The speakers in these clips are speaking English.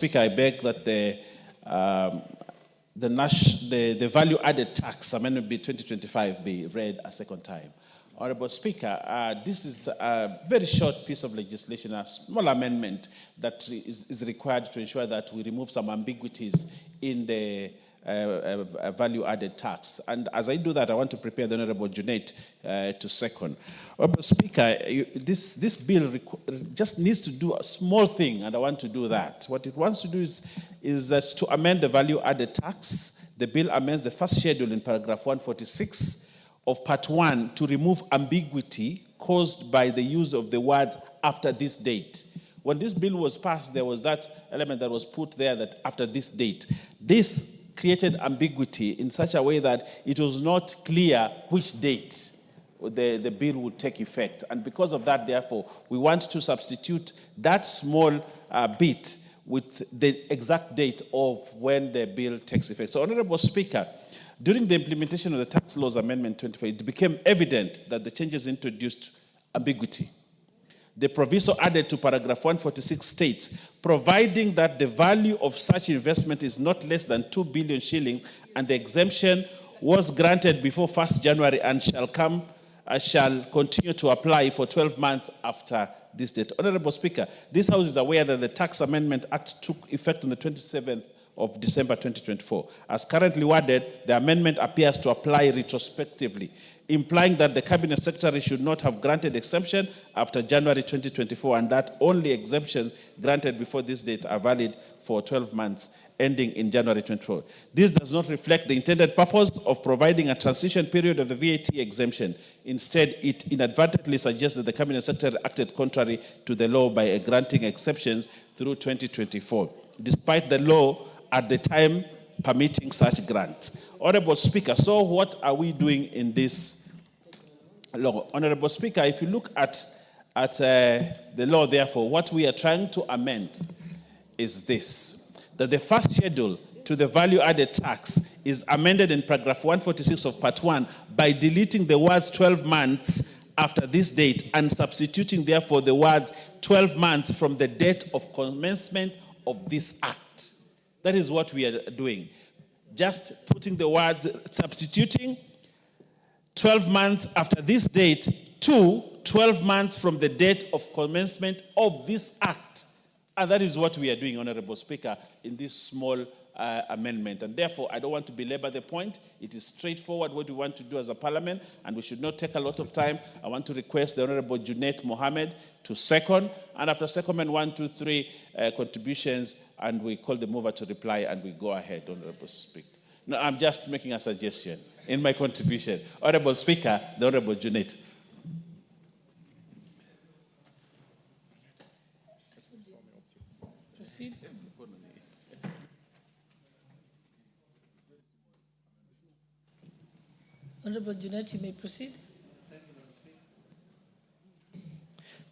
Speaker, I beg that the value-added tax amendment bill 2025 be read a second time. Honorable Speaker, this is a very short piece of legislation, a small amendment that is required to ensure that we remove some ambiguities in the value-added tax. And as I do that, I want to prepare the Honorable Junaid to second. Honorable Speaker, this bill just needs to do a small thing, and I want to do that. What it wants to do is that to amend the value-added tax. The bill amends the first schedule in paragraph 146 of part 1 to remove ambiguity caused by the use of the words after this date. When this bill was passed, there was that element that was put there that after this date. This created ambiguity in such a way that it was not clear which date the bill would take effect. And because of that, therefore, we want to substitute that small bit with the exact date of when the bill takes effect. So, Honorable Speaker, during the implementation of the Tax Laws Amendment 24, it became evident that the changes introduced ambiguity. The proviso added to paragraph 146 states, providing that the value of such investment is not less than 2 billion shillings, and the exemption was granted before 1st January and shall continue to apply for 12 months after this date. Honorable Speaker, this House is aware that the Tax Amendment Act took effect on the 27th of December 2024. As currently worded, the amendment appears to apply retrospectively, implying that the Cabinet Secretary should not have granted exemption after January 2024, and that only exemptions granted before this date are valid for 12 months, ending in January 2024. This does not reflect the intended purpose of providing a transition period of the VAT exemption. Instead, it inadvertently suggests that the Cabinet Secretary acted contrary to the law by granting exceptions through 2024, despite the law at the time permitting such grants. Honorable Speaker, so what are we doing in this law? Honorable Speaker, if you look at the law, therefore, what we are trying to amend is this, that the first schedule to the value-added tax is amended in paragraph 146 of part 1 by deleting the words 12 months after this date and substituting, therefore, the words 12 months from the date of commencement of this act. That is what we are doing. Just putting the words, substituting 12 months after this date to 12 months from the date of commencement of this act. And that is what we are doing, Honorable Speaker, in this small amendment. And therefore, I don't want to belabor the point. It is straightforward what we want to do as a parliament, and we should not take a lot of time. I want to request the Honorable Junaid Mohammed to second. And after second, 1, 2, 3 contributions, and we call the mover to reply, and we go ahead, Honorable Speaker. No, I'm just making a suggestion in my contribution. Honorable Speaker, the Honorable Junaid. Proceed. Honorable Junaid, you may proceed.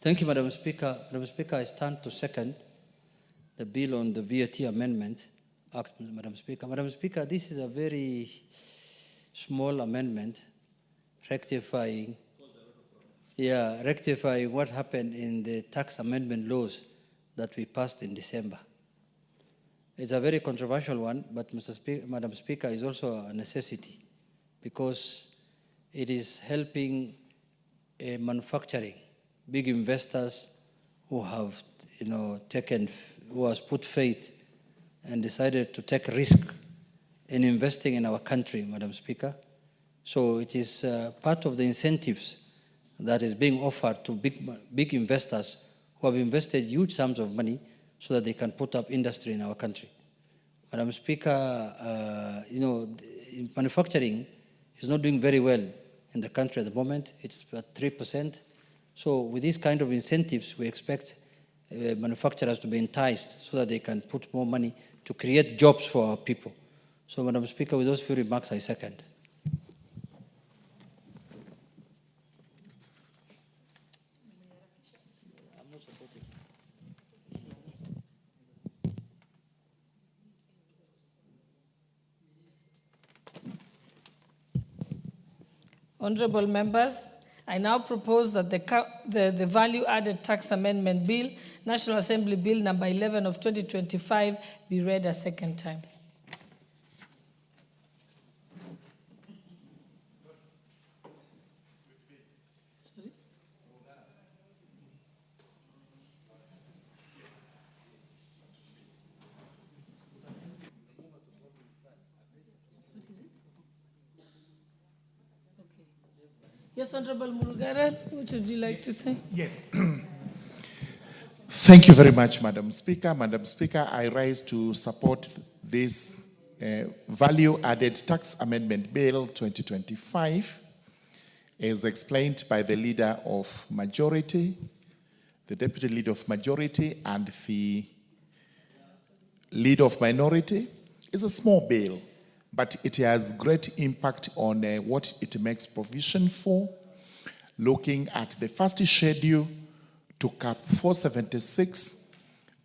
Thank you, Madam Speaker. Madam Speaker, I stand to second the bill on the VAT Amendment Act, Madam Speaker. Madam Speaker, this is a very small amendment rectifying what happened in the tax amendment laws that we passed in December. It's a very controversial one, but Madam Speaker, is also a necessity because it is helping manufacturing, big investors who have, who has put faith and decided to take risk in investing in our country, Madam Speaker. So it is part of the incentives that is being offered to big investors who have invested huge sums of money so that they can put up industry in our country. Madam Speaker, manufacturing is not doing very well in the country at the moment. It's at 3%. So with these kind of incentives, we expect manufacturers to be enticed so that they can put more money to create jobs for our people. So, Madam Speaker, with those few remarks, I second. Honorable members, I now propose that the Value-Added Tax Amendment Bill, National Assembly Bill number 11 of 2025, be read a second time. Yes, Honorable Murugara, what would you like to say? Yes. Thank you very much, Madam Speaker. Madam Speaker, I rise to support this Value-Added Tax Amendment Bill 2025, as explained by the Leader of Majority, the Deputy Leader of Majority, and the Leader of Minority. It's a small bill, but it has great impact on what it makes provision for, looking at the first schedule to Cap 476,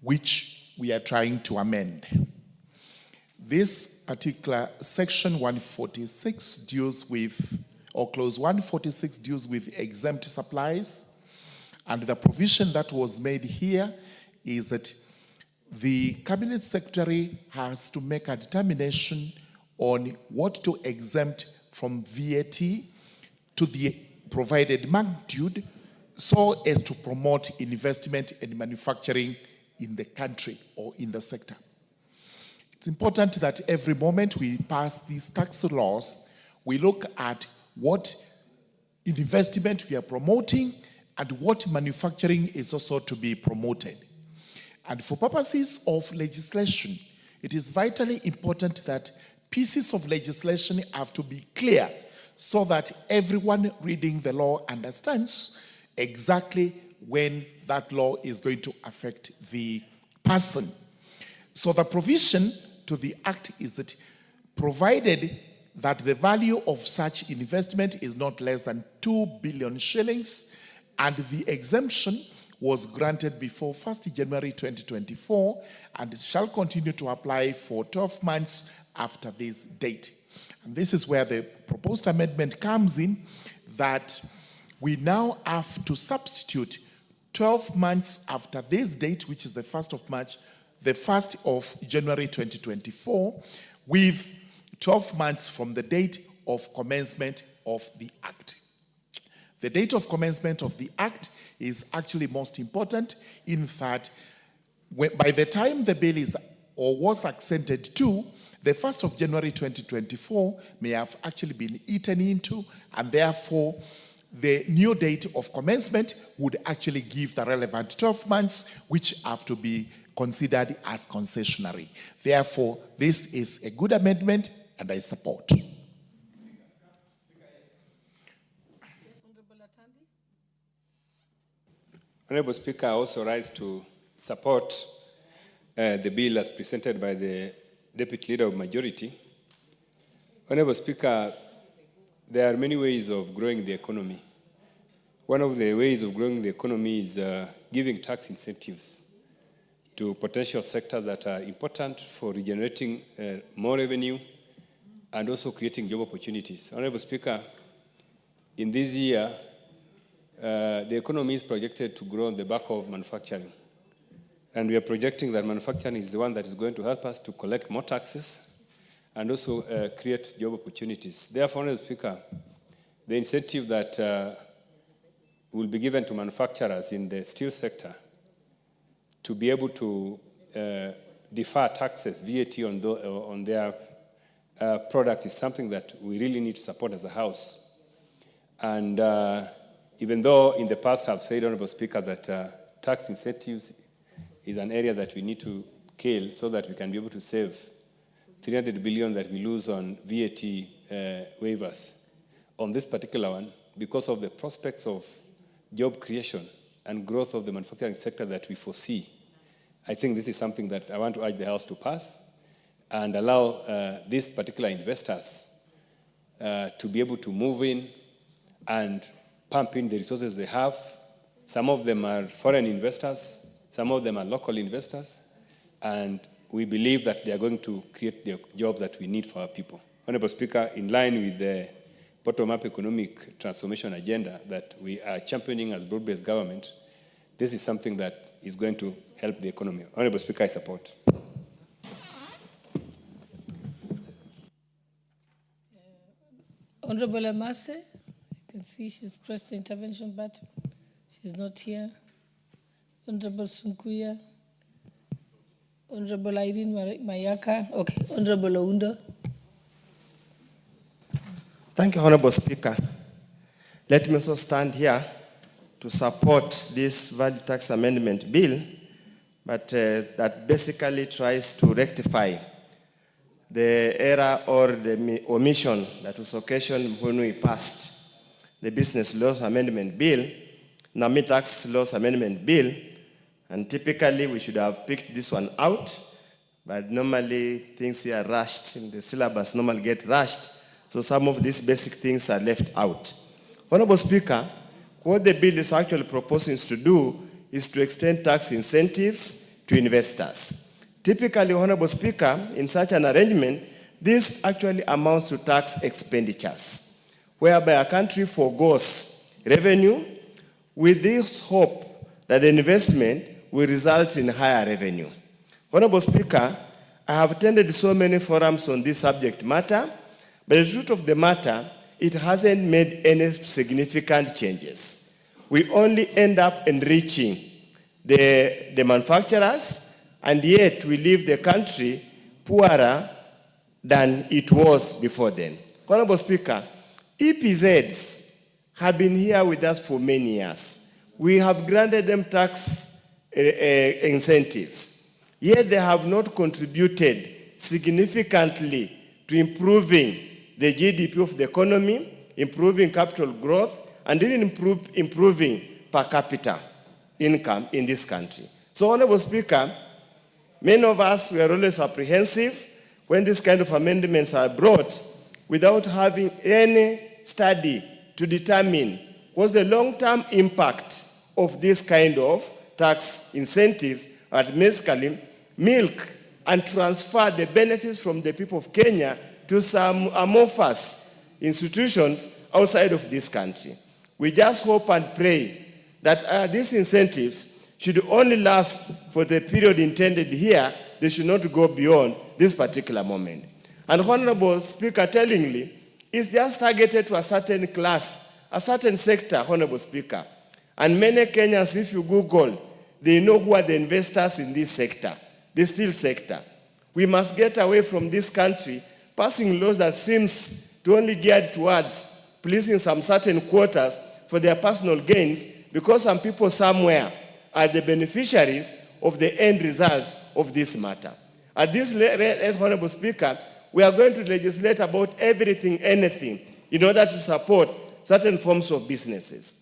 which we are trying to amend. This particular section 146 deals with, or clause 146 deals with exempt supplies, and the provision that was made here is that the Cabinet Secretary has to make a determination on what to exempt from VAT to the provided magnitude so as to promote investment and manufacturing in the country or in the sector. It's important that every moment we pass these tax laws, we look at what investment we are promoting and what manufacturing is also to be promoted. And for purposes of legislation, it is vitally important that pieces of legislation have to be clear so that everyone reading the law understands exactly when that law is going to affect the person. So the provision to the Act is that provided that the value of such investment is not less than 2 billion shillings and the exemption was granted before 1st January 2024 and it shall continue to apply for 12 months after this date. And this is where the proposed amendment comes in, that we now have to substitute 12 months after this date, which is the 1st of March, the 1st of January 2024, with 12 months from the date of commencement of the Act. The date of commencement of the Act is actually most important in that by the time the bill is or was accented to, the 1st of January 2024 may have actually been eaten into, and therefore the new date of commencement would actually give the relevant 12 months, which have to be considered as concessionary. Therefore, this is a good amendment, and I support. Honorable Speaker, I also rise to support the bill as presented by the Deputy Leader of Majority. Honorable Speaker, there are many ways of growing the economy. One of the ways of growing the economy is giving tax incentives to potential sectors that are important for regenerating more revenue and also creating job opportunities. Honorable Speaker, in this year, the economy is projected to grow on the back of manufacturing. And we are projecting that manufacturing is the one that is going to help us to collect more taxes and also create job opportunities. Therefore, Honorable Speaker, the incentive that will be given to manufacturers in the steel sector to be able to defer taxes, VAT on their products is something that we really need to support as a House. And even though in the past I've said, Honorable Speaker, that tax incentives is an area that we need to kill so that we can be able to save 300 billion that we lose on VAT waivers. On this particular one, because of the prospects of job creation and growth of the manufacturing sector that we foresee, I think this is something that I want to urge the House to pass and allow these particular investors to be able to move in and pump in the resources they have. Some of them are foreign investors, some of them are local investors, and we believe that they are going to create the jobs that we need for our people. Honorable Speaker, in line with the bottom-up economic transformation agenda that we are championing as broad-based government, this is something that is going to help the economy. Honorable Speaker, I support. Honorable Amase, you can see she's pressed the intervention button. She's not here. Honorable Sunkuya. Honorable Irene Mayaka. Okay, Honorable Oundo. Thank you, Honorable Speaker. Let me also stand here to support this value tax amendment bill, but that basically tries to rectify the error or the omission that was occasioned when we passed the Business Laws Amendment Bill, NAMI Tax Laws Amendment Bill, and typically we should have picked this one out, but normally things here are rushed, in the syllabus normally get rushed, so some of these basic things are left out. Honorable Speaker, what the bill is actually proposing to do is to extend tax incentives to investors. Typically, Honorable Speaker, in such an arrangement, this actually amounts to tax expenditures, whereby a country forgoes revenue with this hope that the investment will result in higher revenue. Honorable Speaker, I have attended so many forums on this subject matter, but the truth of the matter, it hasn't made any significant changes. We only end up enriching the manufacturers, and yet we leave the country poorer than it was before then. Honorable Speaker, EPZs have been here with us for many years. We have granted them tax incentives, yet they have not contributed significantly to improving the GDP of the economy, improving capital growth, and even improving per capita income in this country. So, Honorable Speaker, many of us were always apprehensive when these kind of amendments are brought without having any study to determine what's the long-term impact of this kind of tax incentives at basically milk and transfer the benefits from the people of Kenya to some amorphous institutions outside of this country. We just hope and pray that these incentives should only last for the period intended here. They should not go beyond this particular moment. And Honorable Speaker, tellingly, it's just targeted to a certain class, a certain sector, Honorable Speaker. And many Kenyans, if you Google, they know who are the investors in this sector, the steel sector. We must get away from this country passing laws that seems to only geared towards pleasing some certain quotas for their personal gains, because some people somewhere are the beneficiaries of the end results of this matter. At this Honorable Speaker, we are going to legislate about everything, anything, in order to support certain forms of businesses,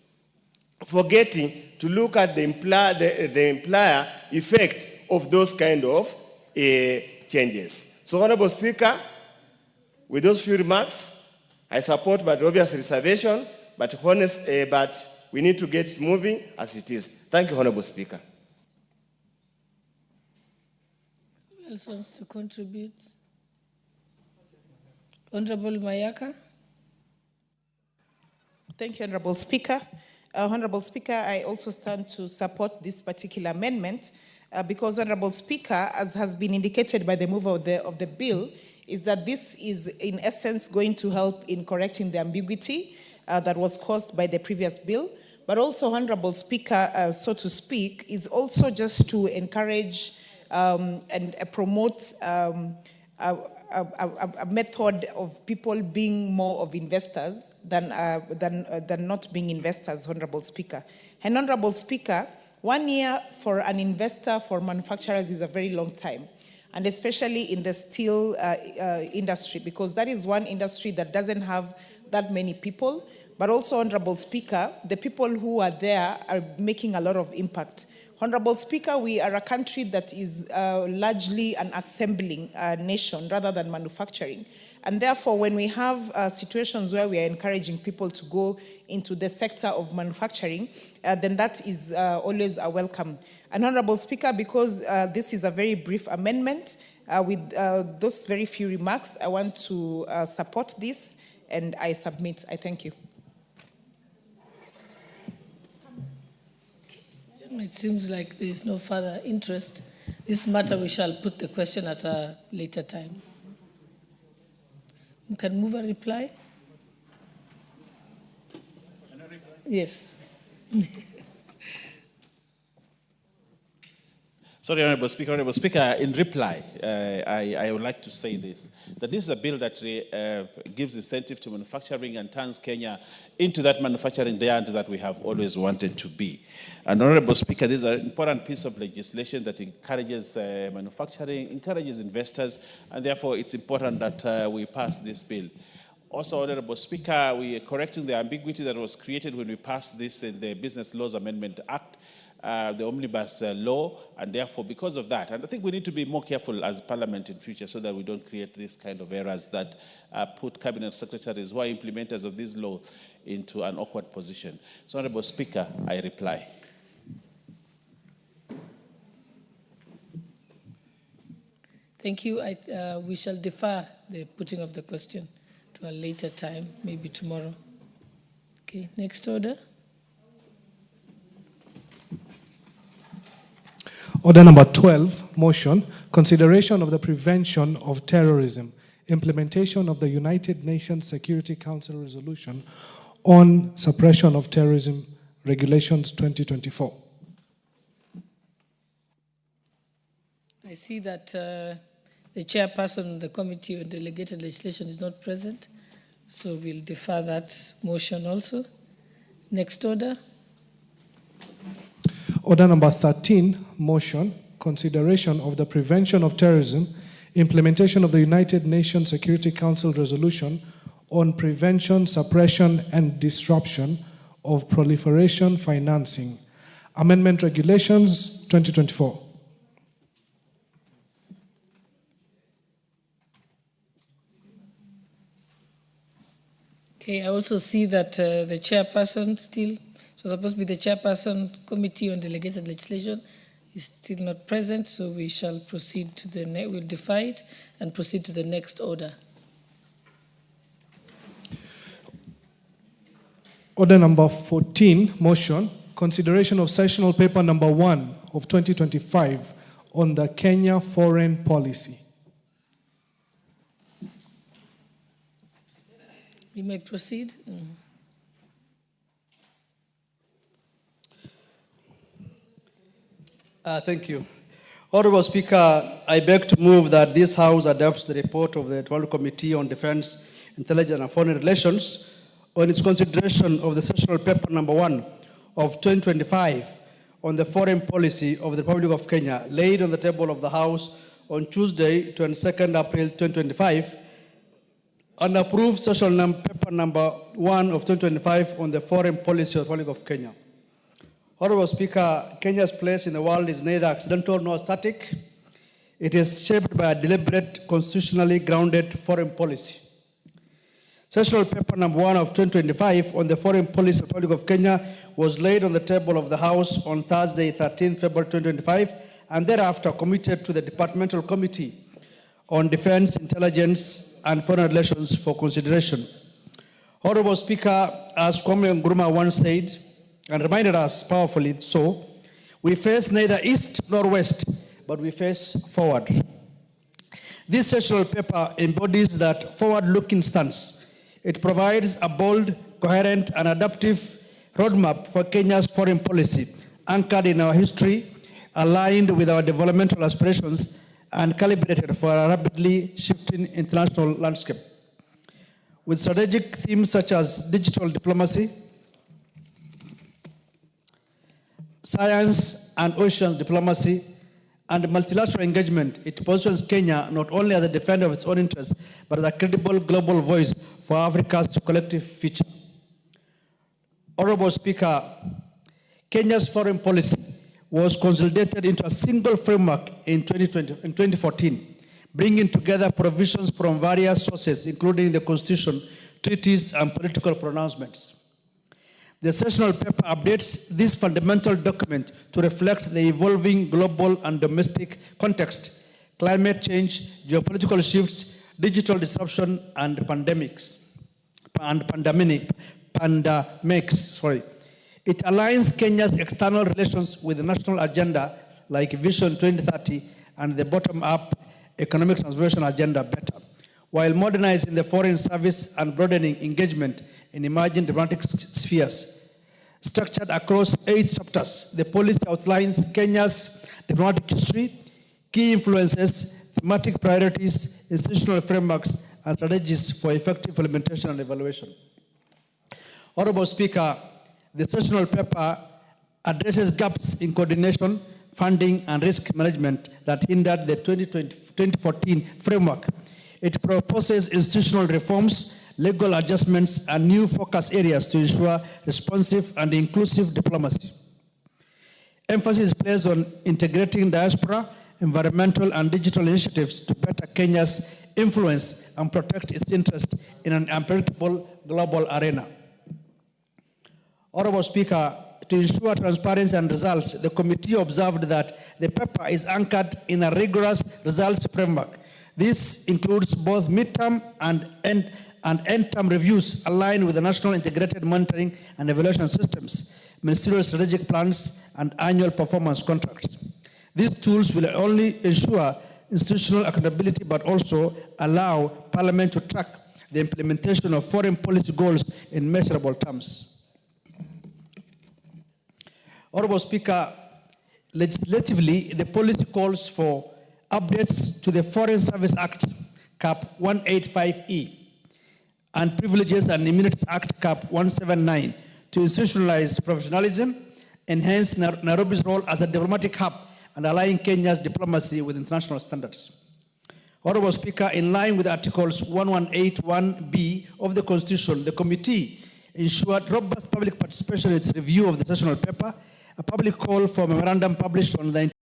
forgetting to look at the employer effect of those kind of changes. So, Honorable Speaker, with those few remarks, I support, but obvious reservation, but we need to get moving as it is. Thank you, Honorable Speaker. Who else wants to contribute? Honorable Mayaka. Thank you, Honorable Speaker. Honorable Speaker, I also stand to support this particular amendment because, Honorable Speaker, as has been indicated by the mover of the bill, is that this is in essence going to help in correcting the ambiguity that was caused by the previous bill. But also, Honorable Speaker, so to speak, is also just to encourage and promote a method of people being more of investors than not being investors, Honorable Speaker. And Honorable Speaker, 1 year for an investor, for manufacturers, is a very long time, and especially in the steel industry, because that is one industry that doesn't have that many people. But also, Honorable Speaker, the people who are there are making a lot of impact. Honorable Speaker, we are a country that is largely an assembling nation rather than manufacturing. And therefore, when we have situations where we are encouraging people to go into the sector of manufacturing, then that is always a welcome. And Honorable Speaker, because this is a very brief amendment, with those very few remarks, I want to support this and I submit. I thank you. It seems like there is no further interest. This matter, we shall put the question at a later time. You can move a reply? Yes. Sorry, Honorable Speaker. Honorable Speaker, in reply, I would like to say this, that this is a bill that gives incentive to manufacturing and turns Kenya into that manufacturing giant that we have always wanted to be. And Honorable Speaker, this is an important piece of legislation that encourages manufacturing, encourages investors, and therefore it's important that we pass this bill. Also, Honorable Speaker, we are correcting the ambiguity that was created when we passed this in the Business Laws Amendment Act, the omnibus law, and therefore because of that, and I think we need to be more careful as Parliament in future so that we don't create this kind of errors that put cabinet secretaries who are implementers of this law into an awkward position. So, Honorable Speaker, I reply. Thank you. We shall defer the putting of the question to a later time, maybe tomorrow. Okay, next order. Order number 12, motion, consideration of the prevention of terrorism, implementation of the United Nations Security Council resolution on suppression of terrorism regulations 2024. I see that the chairperson of the Committee on Delegated Legislation is not present, so we'll defer that motion also. Next order. Order number 13, motion, consideration of the prevention of terrorism, implementation of the United Nations Security Council resolution on prevention, suppression, and disruption of proliferation financing, amendment regulations 2024. Okay, I also see that the chairperson still, so supposed to be the chairperson, Committee on Delegated Legislation, is still not present, so we shall proceed to the next, we'll defer it and proceed to the next order. Order number 14, motion, consideration of sessional paper number 1 of 2025 on the Kenya foreign policy. You may proceed. Thank you. Honorable Speaker, I beg to move that this House adopts the report of the 12th Committee on Defense, Intelligence and Foreign Relations on its consideration of the sessional paper number 1 of 2025 on the foreign policy of the Republic of Kenya, laid on the table of the House on Tuesday, 22nd April 2025, and approved sessional paper number 1 of 2025 on the foreign policy of the Republic of Kenya. Honorable Speaker, Kenya's place in the world is neither accidental nor static. It is shaped by a deliberate, constitutionally grounded foreign policy. Sessional paper number 1 of 2025 on the foreign policy of the Republic of Kenya was laid on the table of the House on Thursday, 13 February 2025, and thereafter committed to the Departmental Committee on Defense, Intelligence, and Foreign Relations for consideration. Honorable Speaker, as Kwame Nkrumah once said, and reminded us powerfully so, we face neither east nor west, but we face forward. This sessional paper embodies that forward-looking stance. It provides a bold, coherent, and adaptive roadmap for Kenya's foreign policy, anchored in our history, aligned with our developmental aspirations, and calibrated for a rapidly shifting international landscape. With strategic themes such as digital diplomacy, science and ocean diplomacy, and multilateral engagement, it positions Kenya not only as a defender of its own interests, but as a credible global voice for Africa's collective future. Honorable Speaker, Kenya's foreign policy was consolidated into a single framework in 2014, bringing together provisions from various sources, including the Constitution, treaties, and political pronouncements. The sessional paper updates this fundamental document to reflect the evolving global and domestic context, climate change, geopolitical shifts, digital disruption, and pandemics. pandemics. It aligns Kenya's external relations with the national agenda like Vision 2030 and the bottom-up economic transformation agenda better, while modernizing the foreign service and broadening engagement in emerging diplomatic spheres. Structured across 8 chapters, the policy outlines Kenya's diplomatic history, key influences, thematic priorities, institutional frameworks, and strategies for effective implementation and evaluation. Honorable Speaker, the sessional paper addresses gaps in coordination, funding, and risk management that hindered the 2014 framework. It proposes institutional reforms, legal adjustments, and new focus areas to ensure responsive and inclusive diplomacy. Emphasis is placed on integrating diaspora, environmental, and digital initiatives to better Kenya's influence and protect its interest in an unpredictable global arena. Honorable Speaker, to ensure transparency and results, the committee observed that the paper is anchored in a rigorous results framework. This includes both midterm and end-term reviews aligned with the National Integrated Monitoring and Evaluation Systems, ministerial strategic plans, and annual performance contracts. These tools will only ensure institutional accountability but also allow Parliament to track the implementation of foreign policy goals in measurable terms. Honorable Speaker, legislatively, the policy calls for updates to the Foreign Service Act, Cap 185E, and Privileges and Immunities Act, Cap 179, to institutionalize professionalism, enhance Nairobi's role as a diplomatic hub, and align Kenya's diplomacy with international standards. Honorable Speaker, in line with Articles 1181B of the Constitution, the committee ensured robust public participation in its review of the sessional paper. A public call for memorandum published on the